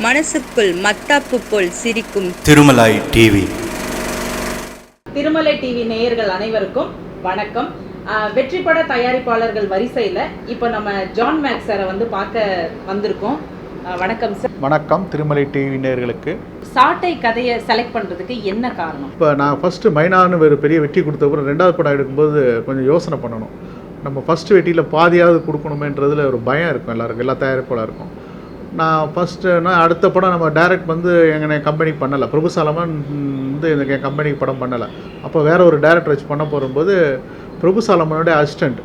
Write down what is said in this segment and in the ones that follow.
மனசுக்குள் மத்தாப்பு போல் சிரிக்கும் திருமலை டிவி. திருமலை டிவி நேயர்கள் அனைவருக்கும் வணக்கம். வெற்றி பட தயாரிப்பாளர்கள் வரிசையில் இப்போ நம்ம ஜான் மேக்ஸ் சாரை பார்க்க வந்திருக்கோம். வணக்கம் சார். வணக்கம் திருமலை டிவி நேயர்களுக்கு. சாட்டை கதையை செலக்ட் பண்ணுறதுக்கு என்ன காரணம்? இப்போ நான் ஃபஸ்ட்டு மைனான்னு ஒரு பெரிய வெற்றி கொடுத்தப்பறம் ரெண்டாவது படம் எடுக்கும்போது கொஞ்சம் யோசனை பண்ணணும். நம்ம ஃபஸ்ட்டு வெற்றியில் பாதியாவது கொடுக்கணுமேன்றதில் ஒரு பயம் இருக்கும் எல்லாருக்கும், எல்லா தயாரிப்பாளருக்கும். நான் அடுத்த படம் நம்ம டைரக்ட் எங்கள் கம்பெனி பண்ணலை, பிரபுசாலமன் எனக்கு என் கம்பெனிக்கு படம் பண்ணலை. அப்போ வேறு ஒரு டைரக்டர் வச்சு பண்ண போகும்போது பிரபுசாலமனுடைய அசிஸ்டண்ட்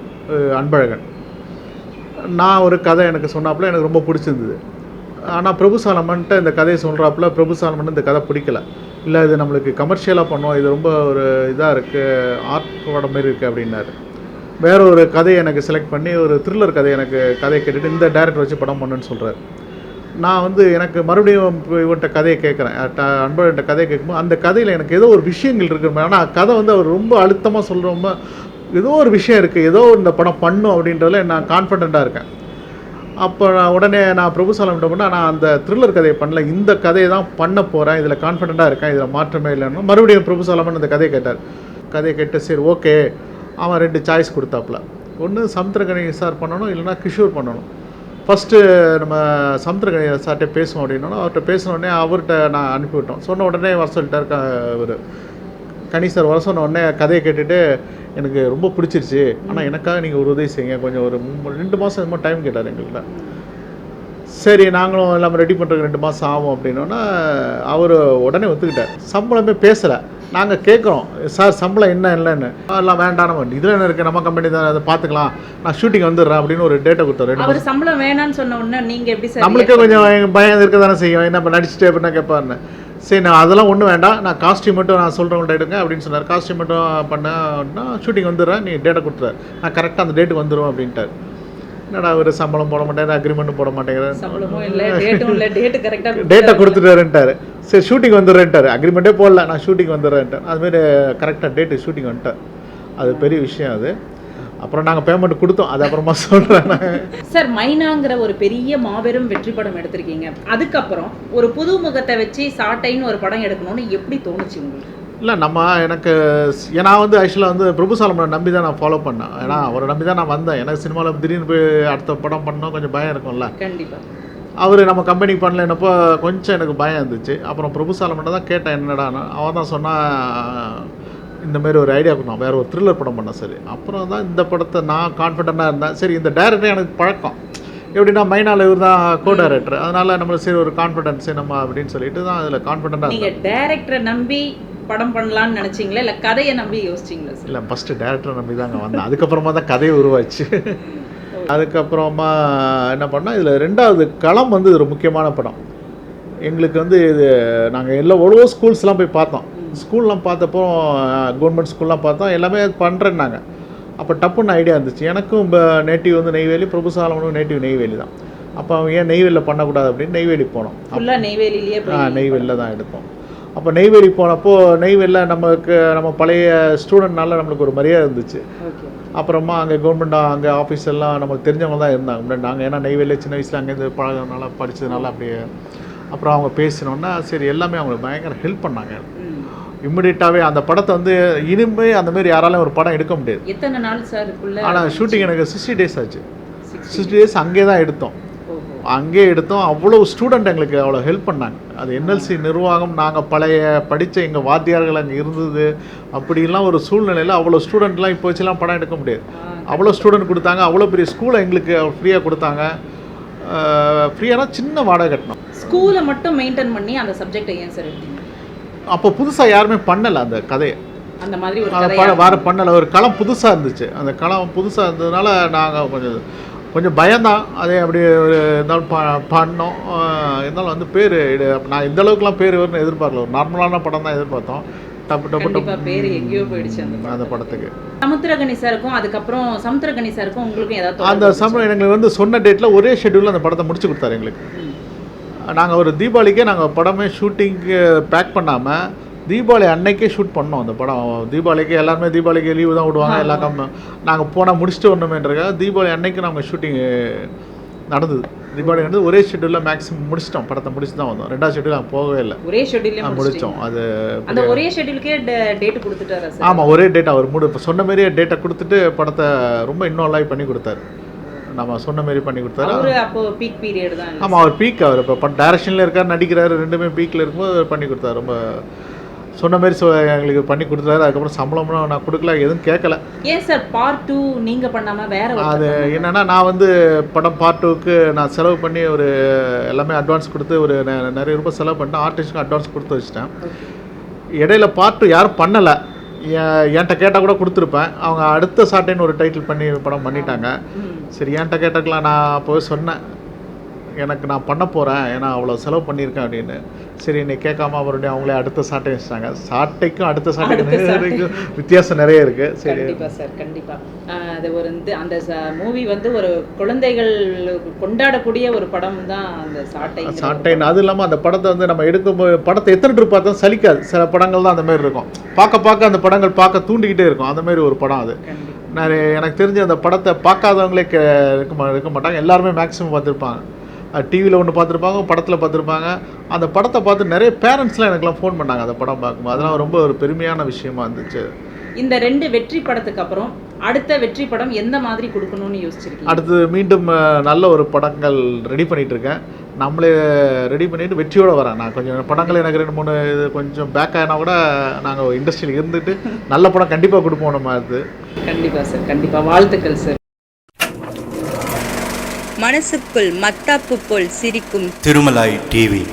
அன்பழகன் நான் ஒரு கதை எனக்கு சொன்னாப்புல எனக்கு ரொம்ப பிடிச்சிருந்தது. ஆனால் பிரபுசாலமன்ட்ட இந்த கதையை சொல்கிறாப்புல பிரபுசாலமன் இந்த கதை பிடிக்கல. இல்லை இது நம்மளுக்கு கமர்ஷியலாக பண்ணோம், இது ரொம்ப ஒரு இதாக இருக்குது, ஆர்ட் படம் மாரி இருக்குது அப்படின்னாரு. வேற ஒரு கதையை எனக்கு செலக்ட் பண்ணி ஒரு த்ரில்லர் கதையை கேட்டுட்டு இந்த டைரக்டர் வச்சு படம் பண்ணுன்னு சொல்கிறார். நான் எனக்கு மறுபடியும் இவன்கிட்ட கதையை கேட்குறேன், அன்பழகிட்ட கதையை கேட்கும்போது அந்த கதையில் எனக்கு ஏதோ ஒரு விஷயங்கள் இருக்குது. ஆனால் கதை அவர் ரொம்ப அழுத்தமாக சொல்கிறோமோ ஏதோ ஒரு விஷயம் இருக்குது, ஏதோ இந்த படம் பண்ணும் அப்படின்றதுல நான் கான்ஃபிடெண்ட்டாக இருக்கேன். அப்போ உடனே நான் பிரபுசாலம்கிட்ட பண்ணால் நான் அந்த த்ரில்லர் கதையை பண்ணல, இந்த கதையை தான் பண்ண போகிறேன், இதில் கான்ஃபிடெண்ட்டாக இருக்கேன், இதில் மாற்றமே இல்லைன்னு மறுபடியும் பிரபுசாலமன் அந்த கதையை கேட்டார். கதையை கேட்டு சரி ஓகே, அவன் 2 சாய்ஸ் கொடுத்தாப்புல. ஒன்று சமுத்திரகனி சார் பண்ணணும், இல்லைனா கிஷோர் பண்ணணும். ஃபஸ்ட்டு நம்ம சமுத்திரகனி சார்கிட்ட பேசுவோம் அப்படின்னா அவர்கிட்ட பேசினோடனே அவர்கிட்ட நான் அனுப்பிவிட்டோம். சொன்ன உடனே வர சொல்லிட்டார் ஒரு கனி சார். வர சொன்ன உடனே கதையை கேட்டுட்டு எனக்கு ரொம்ப பிடிச்சிருச்சு, ஆனால் எனக்காக நீங்கள் ஒரு உதவி செய்யுங்க, கொஞ்சம் ஒரு 2 மாதம் என்னமோ டைம் கேட்டார் எங்கள்கிட்ட. சரி நாங்களும் எல்லாம் ரெடி பண்ணுறதுக்கு 2 மாதம் ஆகும் அப்படின்னோன்னா அவர் உடனே ஒத்துக்கிட்டார். சம்பளமே பேசலை. நாங்கள் கேட்குறோம் சார் சம்பளம் என்ன இல்லைன்னு, எல்லாம் வேண்டாம், நம்ம இதில் என்ன இருக்குது, நம்ம கம்பெனி தான், அதை பார்த்துக்கலாம், நான் ஷூட்டிங் வந்துடுறேன் அப்படின்னு ஒரு டேட்டை கொடுத்தாரு. அவர் சம்பளம் வேணான்னு சொன்ன உடனே நீங்கள் எப்படி சார்? நம்மளுக்கே கொஞ்சம் பயம் இருக்க தானே செய்யும், என்ன இப்போ நடிச்சுட்டு அப்படின்னா கேட்பாருன்னு. சரி நான் அதெல்லாம் ஒன்றும் வேண்டாம், நான் காஸ்டியூம் மட்டும் நான் சொல்கிறவங்கள்ட்ட எடுங்க அப்படின்னு சொன்னார். காஸ்டியூம் மட்டும் பண்ணேன்னா ஷூட்டிங் வந்துடுறேன், நீ டேட்டை கொடுத்துறாரு, நான் கரெக்டாக அந்த டேட்டுக்கு வந்துடும் அப்படின்ட்டார். என்னடா ஒரு சம்பளம் போட மாட்டேங்கிறேன், அக்ரிமெண்ட்டும் போட மாட்டேங்கிறேன், சம்பளமும் இல்லை, டேட்டும் இல்லை, டேட்டு கரெக்டாக டேட்டை கொடுத்துட்டாருன்ட்டார். சரி ஷூட்டிங் வந்துடுறேன்ட்டார், அக்ரிமெண்ட்டே போடல, நான் ஷூட்டிங் வந்துடுறேன்ட்டார். அதுமாரி கரெக்டாக டேட்டு ஷூட்டிங் வந்துட்டார். அது பெரிய விஷயம். அது அப்புறம் நாங்கள் பேமெண்ட் கொடுத்தோம், அது அப்புறமா சொல்கிறேன். சார் மைனாங்கிற ஒரு பெரிய மாபெரும் வெற்றி படம் எடுத்திருக்கீங்க, அதுக்கப்புறம் ஒரு புது முகத்தை வச்சு சாட்டைன்னு ஒரு படம் எடுக்கணும்னு எப்படி தோணுச்சு உங்களுக்கு? இல்லை ஏன்னா ஆக்சுவலாக பிரபுசாலமனை நம்பி தான் நான் ஃபாலோ பண்ணேன். ஏன்னா அவரை நம்பி தான் நான் வந்தேன். எனக்கு சினிமாவில் திடீர்னு போய் அடுத்த படம் பண்ணோம் கொஞ்சம் பயம் இருக்கும்ல. கண்டிப்பாக அவர் நம்ம கம்பெனிக்கு பண்ணலன்னப்போ கொஞ்சம் எனக்கு பயம் இருந்துச்சு. அப்புறம் பிரபுசாலமனை தான் கேட்டேன் என்னடான்னு. அவன் தான் சொன்னால் இந்தமாரி ஒரு ஐடியா கொடுத்தான், வேறு ஒரு த்ரில்லர் படம் பண்ணேன். சரி அப்புறம் தான் இந்த படத்தை நான் கான்ஃபிடெண்ட்டாக இருந்தேன். சரி இந்த டைரக்டர் எனக்கு பழக்கம் எப்படின்னா மைனால இவர் தான் கோ டைரக்டர், அதனால் நம்மளுக்கு சரி ஒரு கான்ஃபிடென்ஸ் நம்ம அப்படின்னு சொல்லிட்டு தான் அதில் கான்ஃபிடெண்ட்டாக. நீங்கள் டைரக்டரை நம்பி படம் பண்ணலான்னு நினச்சிங்களா இல்லை கதையை நம்பி யோசிச்சிங்களா? இல்லை ஃபஸ்ட்டு டேரக்டரை நம்பி தாங்க வந்தேன், அதுக்கப்புறமா தான் கதையை உருவாச்சு. அதுக்கப்புறமா என்ன பண்ணால் இதில் 2வது களம் ஒரு முக்கியமான படம் எங்களுக்கு. இது நாங்கள் எவ்வளோ ஸ்கூல்ஸ்லாம் போய் பார்த்தோம். ஸ்கூல்லாம் பார்த்தப்போ கவர்மெண்ட் ஸ்கூல்லாம் பார்த்தோம், எல்லாமே பண்ணுறேன்னாங்க. அப்போ டப்புன்னு ஐடியா இருந்துச்சு. எனக்கும் நேட்டிவ் நெய்வேலி, பிரபுசாலமனும் நேட்டிவ் நெய்வேலி தான். அப்போ அவங்க ஏன் நெய்வேலியில் பண்ணக்கூடாது அப்படின்னு நெய்வேலி போனோம். நெய்வேலியிலேயே நெய்வேலியில் தான் எடுத்தோம். அப்போ நெய்வேலி போனப்போ நெய்வேலியில் நம்ம பழைய ஸ்டூடெண்ட்னால நம்மளுக்கு ஒரு மரியாதை இருந்துச்சு. அப்புறமா அங்கே கவர்மெண்ட் அங்கே ஆஃபீஸ் எல்லாம் நமக்கு தெரிஞ்சவங்க தான் இருந்தாங்க. நாங்கள் ஏன்னா நெய்வேலியில் சின்ன வயசில் அங்கேருந்து பழகிறதுனால படித்ததுனால அப்படியே. அப்புறம் அவங்க பேசினோன்னா சரி எல்லாமே அவங்களுக்கு பயங்கர ஹெல்ப் பண்ணாங்க. இம்மிடியட்டாகவே அந்த படத்தை இனிமேல் அந்தமாரி யாராலும் ஒரு படம் எடுக்க முடியாது. எத்தனை நாள் சார்? ஆனால் ஷூட்டிங் எனக்கு 60 days ஆச்சு. 60 days அங்கே தான் எடுத்தோம். அங்கே எடுத்தோம். அவ்வளோ ஸ்டூடெண்ட் எங்களுக்கு அவ்வளோ ஹெல்ப் பண்ணாங்க. அது என்எல்சி நிர்வாகம், நாங்கள் பழைய படித்த எங்கள் வாத்தியார்கள் அங்கே இருந்தது. அப்படிலாம் ஒரு சூழ்நிலையில் அவ்வளோ ஸ்டூடெண்ட்லாம் இப்போ வச்சுலாம் படம் எடுக்க முடியாது. அவ்வளோ ஸ்டூடெண்ட் கொடுத்தாங்க. அவ்வளோ பெரிய ஸ்கூலை எங்களுக்கு ஃப்ரீயாக கொடுத்தாங்க. ஃப்ரீயான சின்ன வாடகை கட்டணும். ஸ்கூலை மட்டும் மெயின்டைன் பண்ணி அந்த சப்ஜெக்டை ஏன் சார் எடுத்தீங்க? அப்போ புதுசாக யாருமே பண்ணலை அந்த கதையை, அந்த மாதிரி வேறு பண்ணலை. ஒரு களம் புதுசாக இருந்துச்சு. அந்த களம் புதுசாக இருந்ததுனால நாங்கள் கொஞ்சம் பயம்தான். அதே அப்படி இருந்தாலும் பண்ணோம். இருந்தாலும் பேர் நான் இந்த அளவுக்குலாம் பேர் வரும்னு எதிர்பார்க்கல. ஒரு நார்மலான படம் தான் எதிர்பார்த்தோம். டப்பு பேர் எங்கேயோ போயிடுச்சு அந்த படத்துக்கு. சமுத்திரகனி சாருக்கும் அதுக்கப்புறம் சமுத்திரகனி சாருக்கும் உங்களுக்கு ஏதாவது அந்த எங்களுக்கு சொன்ன டேட்டில் ஒரே ஷெட்யூலில் அந்த படத்தை முடிச்சு கொடுத்தாரு எங்களுக்கு. நாங்கள் ஒரு தீபாவளிக்கே நாங்கள் படமே ஷூட்டிங்க்கு பேக் பண்ணாமல் தீபாவளி அன்னைக்கே ஷூட் பண்ணோம் அந்த படம். தீபாவளிக்கு எல்லாருமே தீபாவளிக்கு லீவு தான் விடுவாங்க எல்லா நாங்கள் போனால் முடிச்சுட்டு வரணுமேன்றக்காக தீபாவளி அன்னைக்கு நாங்கள் ஷூட்டிங் நடந்தது. தீபாவளி நடந்தது. ஒரே ஷெட்யூலில் மேக்ஸிமம் முடிச்சிட்டோம், படத்தை முடிச்சு தான் வந்தோம். 2வது ஷெட்யூல் நாங்கள் போகவே இல்லை, ஒரே ஷெட்யூல்ல முடித்தோம். அது அந்த ஒரே ஷெட்யூலுக்கே டேட் கொடுத்துட்டாரா சார்? ஆமாம், ஒரே டேட் அவர் இப்போ சொன்ன மாதிரியே டேட்டை கொடுத்துட்டு படத்தை ரொம்ப இன்னும் லைவ் பண்ணி கொடுத்தாரு. நம்ம சொன்ன மாரி பண்ணி கொடுத்தாரு. அவர் அப்போ பீக் பீரியட் தான். ஆமாம், அவர் பீக். அவர் இப்போ டைரக்ஷனில் இருக்கார், நடிக்கிறாரு, ரெண்டுமே பீக்கில் இருக்கும்போது பண்ணி கொடுத்தாரு. ரொம்ப சொன்ன மாதிரி எங்களுக்கு பண்ணி கொடுத்தாரு. அதுக்கப்புறம் சம்பளம்லாம் நான் கொடுக்கல, எதுவும் கேட்கல. ஏன் சார் பார்ட் 2 நீங்கள் பண்ணாமல் வேற? அது என்னென்னா, நான் வந்து படம் பார்ட் 2க்கு நான் செலவு பண்ணி ஒரு எல்லாமே அட்வான்ஸ் கொடுத்து ஒரு நிறைய ரூபாய் செலவு பண்ணிட்டு ஆர்டிஸ்ட்டுக்கு அட்வான்ஸ் கொடுத்து வச்சுட்டேன். இடையில பார்ட் 2 யாரும் பண்ணலை. என்கிட்ட கேட்டால் கூட கொடுத்துருப்பேன். அவங்க அடுத்த சாட்டைன்னு ஒரு டைட்டில் பண்ணி படம் பண்ணிட்டாங்க. சரி, என்கிட்ட கேட்டக்கலாம். நான் போய் சொன்னேன், எனக்கு நான் பண்ண போகிறேன், ஏன்னா அவ்வளோ செலவு பண்ணியிருக்கேன் அப்படின்னு. சரி, இன்னைக்கு கேட்காம மறுபடியும் அவங்களே அடுத்த சாட்டை வச்சுட்டாங்க. சாட்டைக்கும் அடுத்த சாட்டைக்கும் வித்தியாசம் நிறைய இருக்குது. சரி, கண்டிப்பாக சார், கண்டிப்பாக. அது ஒரு அந்த மூவி வந்து ஒரு குழந்தைகள் கொண்டாடக்கூடிய ஒரு படம் தான் அந்த சாட்டைன்னு. அது இல்லாமல் அந்த படத்தை வந்து நம்ம எடுக்கும்போது படத்தை எத்தனை ட்ரிப் பார்த்தா சலிக்காது. சில படங்கள் தான் அந்த மாதிரி இருக்கும், பார்க்க அந்த படங்கள் பார்க்க தூண்டிக்கிட்டே இருக்கும். அந்த மாதிரி ஒரு படம் அது. எனக்கு தெரிஞ்சு அந்த படத்தை பார்க்காதவங்களே இருக்க மாட்டாங்க. எல்லாருமே மேக்ஸிமம் பார்த்துருப்பாங்க. டிவியில் ஒன்று பார்த்துருப்பாங்க, படத்தில் பார்த்துருப்பாங்க. அந்த படத்தை பார்த்து நிறைய பேரண்ட்ஸ்லாம் எனக்குலாம் ஃபோன் பண்ணாங்க அந்த படம் பார்க்கும்போது. அதெல்லாம் ரொம்ப ஒரு பெருமையான விஷயமா இருந்துச்சு. இந்த 2 வெற்றி படத்துக்கு அப்புறம் அடுத்த வெற்றி படம் எந்த மாதிரி கொடுக்கணும்னு யோசிச்சிருக்கீங்க? அடுத்து மீண்டும் நல்ல ஒரு படங்கள் ரெடி பண்ணிகிட்டு இருக்கேன். நம்மளே ரெடி பண்ணிவிட்டு வெற்றியோடு வரேன். நான் கொஞ்சம் படங்கள் எனக்கு 2-3 இது கொஞ்சம் பேக் ஆகினா கூட நாங்கள் இண்டஸ்ட்ரியில் இருந்துட்டு நல்ல படம் கண்டிப்பாக கொடுப்போம் நம்ம. அது கண்டிப்பாக சார், கண்டிப்பாக. வாழ்த்துக்கள் சார். மனசுக்குள் மத்தாப்பு போல் சிரிக்கும் திருமலாய் டிவி.